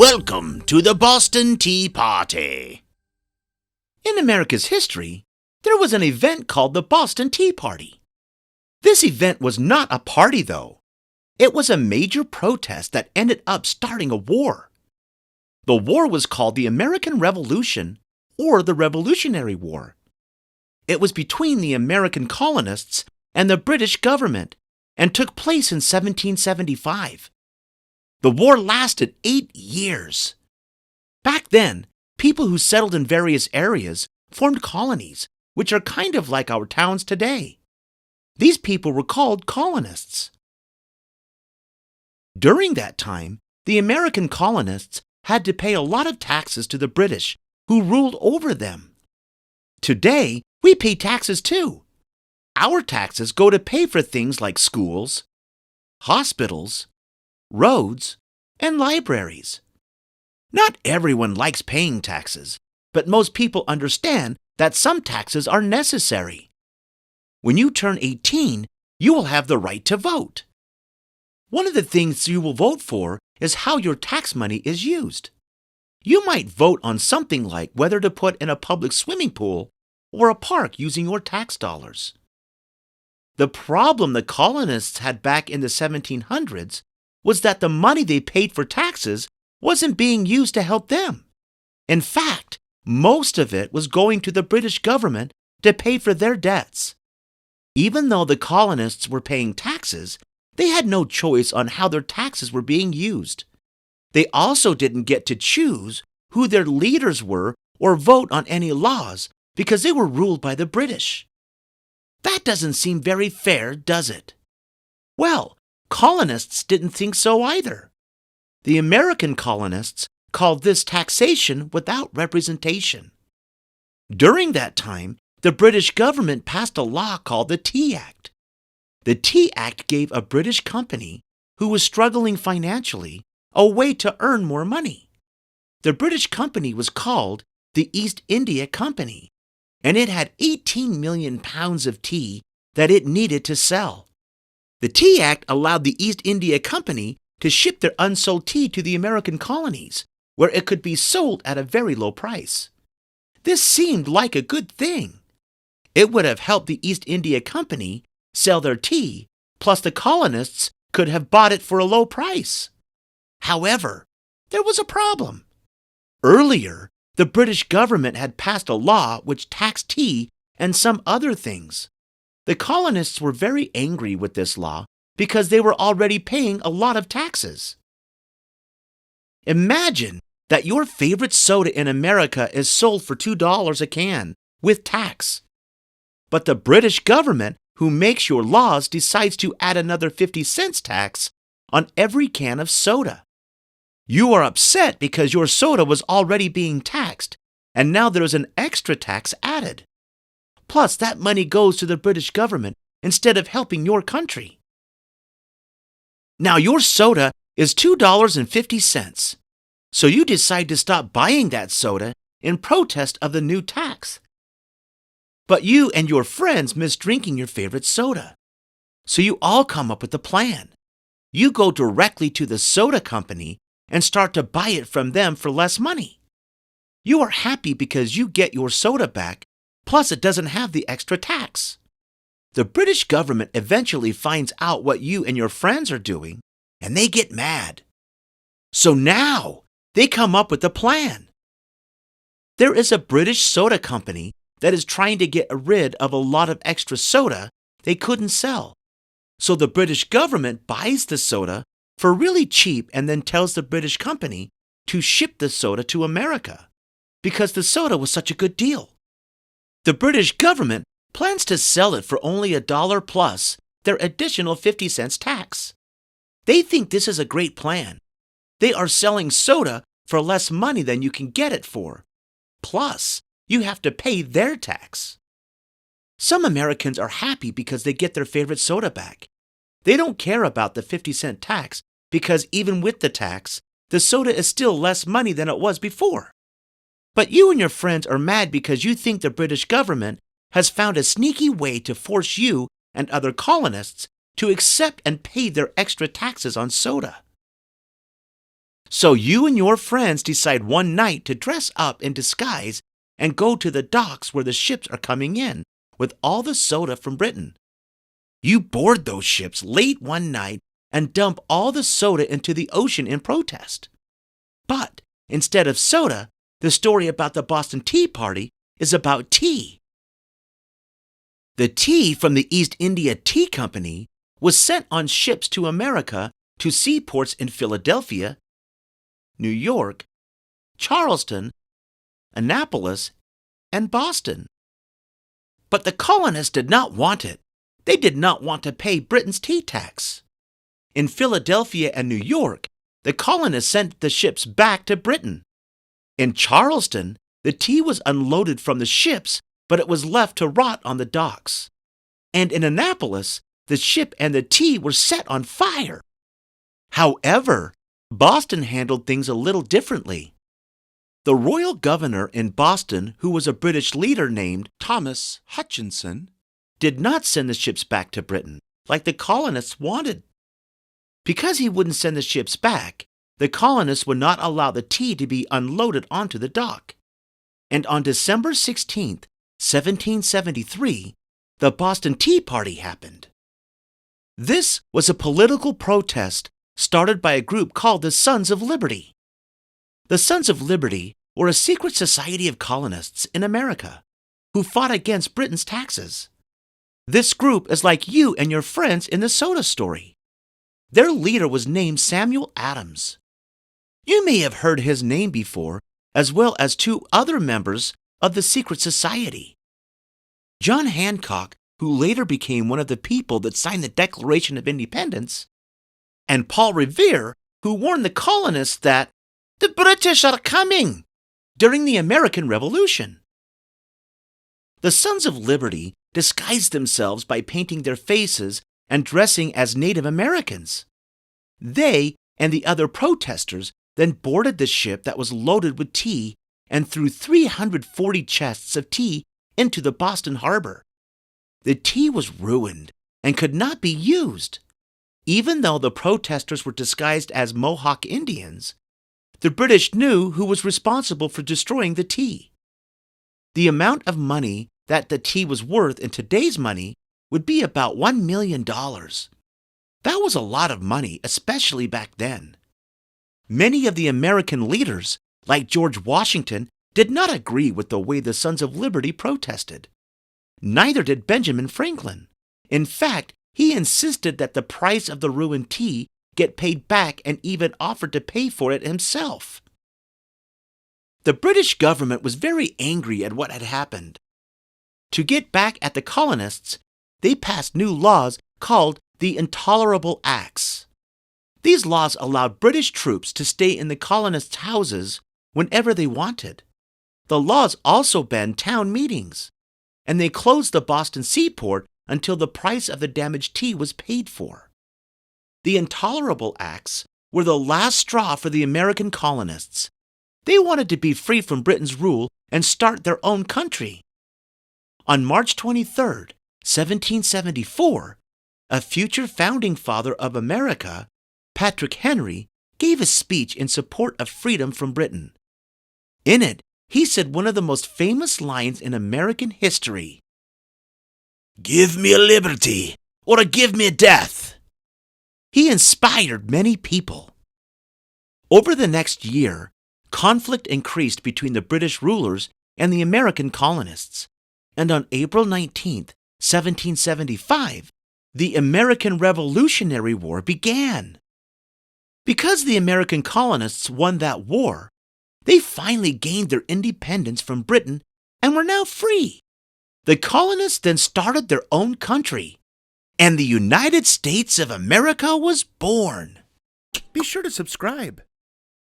Welcome to the Boston Tea Party. In America's history, there was an event called the Boston Tea Party. This event was not a party, though. It was a major protest that ended up starting a war. The war was called the American Revolution or the Revolutionary War. It was between the American colonists and the British government and took place in 1775. The war lasted 8 years. Back then, people who settled in various areas formed colonies, which are kind of like our towns today. These people were called colonists. During that time, the American colonists had to pay a lot of taxes to the British, who ruled over them. Today, we pay taxes too. Our taxes go to pay for things like schools, hospitals, roads, and libraries. Not everyone likes paying taxes, but most people understand that some taxes are necessary. When you turn 18, you will have the right to vote. One of the things you will vote for is how your tax money is used. You might vote on something like whether to put in a public swimming pool or a park using your tax dollars. The problem the colonists had back in the 1700s was that the money they paid for taxes wasn't being used to help them. In fact, most of it was going to the British government to pay for their debts. Even though the colonists were paying taxes, they had no choice on how their taxes were being used. They also didn't get to choose who their leaders were or vote on any laws because they were ruled by the British. That doesn't seem very fair, does it? Well, colonists didn't think so either. The American colonists called this taxation without representation. During that time, the British government passed a law called the Tea Act. The Tea Act gave a British company who was struggling financially a way to earn more money. The British company was called the East India Company, and it had 18 million pounds of tea that it needed to sell. The Tea Act allowed the East India Company to ship their unsold tea to the American colonies, where it could be sold at a very low price. This seemed like a good thing. It would have helped the East India Company sell their tea, plus the colonists could have bought it for a low price. However, there was a problem. Earlier, the British government had passed a law which taxed tea and some other things. The colonists were very angry with this law because they were already paying a lot of taxes. Imagine that your favorite soda in America is sold for $2 a can with tax. But the British government, who makes your laws, decides to add another 50 cents tax on every can of soda. You are upset because your soda was already being taxed, and now there's an extra tax added. Plus, that money goes to the British government instead of helping your country. Now, your soda is $2.50, so you decide to stop buying that soda in protest of the new tax. But you and your friends miss drinking your favorite soda, so you all come up with a plan. You go directly to the soda company and start to buy it from them for less money. You are happy because you get your soda back, plus it doesn't have the extra tax. The British government eventually finds out what you and your friends are doing, and they get mad. So now, they come up with a plan. There is a British soda company that is trying to get rid of a lot of extra soda they couldn't sell. So the British government buys the soda for really cheap and then tells the British company to ship the soda to America because the soda was such a good deal. The British government plans to sell it for only $1 plus their additional 50 cents tax. They think this is a great plan. They are selling soda for less money than you can get it for. Plus, you have to pay their tax. Some Americans are happy because they get their favorite soda back. They don't care about the 50-cent tax because even with the tax, the soda is still less money than it was before. But you and your friends are mad because you think the British government has found a sneaky way to force you and other colonists to accept and pay their extra taxes on soda. So you and your friends decide one night to dress up in disguise and go to the docks where the ships are coming in with all the soda from Britain. You board those ships late one night and dump all the soda into the ocean in protest. But instead of soda, the story about the Boston Tea Party is about tea. The tea from the East India Tea Company was sent on ships to America to seaports in Philadelphia, New York, Charleston, Annapolis, and Boston. But the colonists did not want it. They did not want to pay Britain's tea tax. In Philadelphia and New York, the colonists sent the ships back to Britain. In Charleston, the tea was unloaded from the ships, but it was left to rot on the docks. And in Annapolis, the ship and the tea were set on fire. However, Boston handled things a little differently. The royal governor in Boston, who was a British leader named Thomas Hutchinson, did not send the ships back to Britain like the colonists wanted. Because he wouldn't send the ships back, the colonists would not allow the tea to be unloaded onto the dock. And on December 16, 1773, the Boston Tea Party happened. This was a political protest started by a group called the Sons of Liberty. The Sons of Liberty were a secret society of colonists in America who fought against Britain's taxes. This group is like you and your friends in the soda story. Their leader was named Samuel Adams. You may have heard his name before, as well as two other members of the secret society. John Hancock, who later became one of the people that signed the Declaration of Independence, and Paul Revere, who warned the colonists that the British are coming during the American Revolution. The Sons of Liberty disguised themselves by painting their faces and dressing as Native Americans. They and the other protesters then boarded the ship that was loaded with tea and threw 340 chests of tea into the Boston harbor. The tea was ruined and could not be used. Even though the protesters were disguised as Mohawk Indians, the British knew who was responsible for destroying the tea. The amount of money that the tea was worth in today's money would be about $1 million. That was a lot of money, especially back then. Many of the American leaders, like George Washington, did not agree with the way the Sons of Liberty protested. Neither did Benjamin Franklin. In fact, he insisted that the price of the ruined tea get paid back and even offered to pay for it himself. The British government was very angry at what had happened. To get back at the colonists, they passed new laws called the Intolerable Acts. These laws allowed British troops to stay in the colonists' houses whenever they wanted. The laws also banned town meetings, and they closed the Boston seaport until the price of the damaged tea was paid for. The Intolerable Acts were the last straw for the American colonists. They wanted to be free from Britain's rule and start their own country. On March 23, 1774, a future founding father of America, Patrick Henry, gave a speech in support of freedom from Britain. In it, he said one of the most famous lines in American history: "Give me a liberty, or give me death." He inspired many people. Over the next year, conflict increased between the British rulers and the American colonists, and on April 19, 1775, the American Revolutionary War began. Because the American colonists won that war, they finally gained their independence from Britain and were now free. The colonists then started their own country, and the United States of America was born. Be sure to subscribe.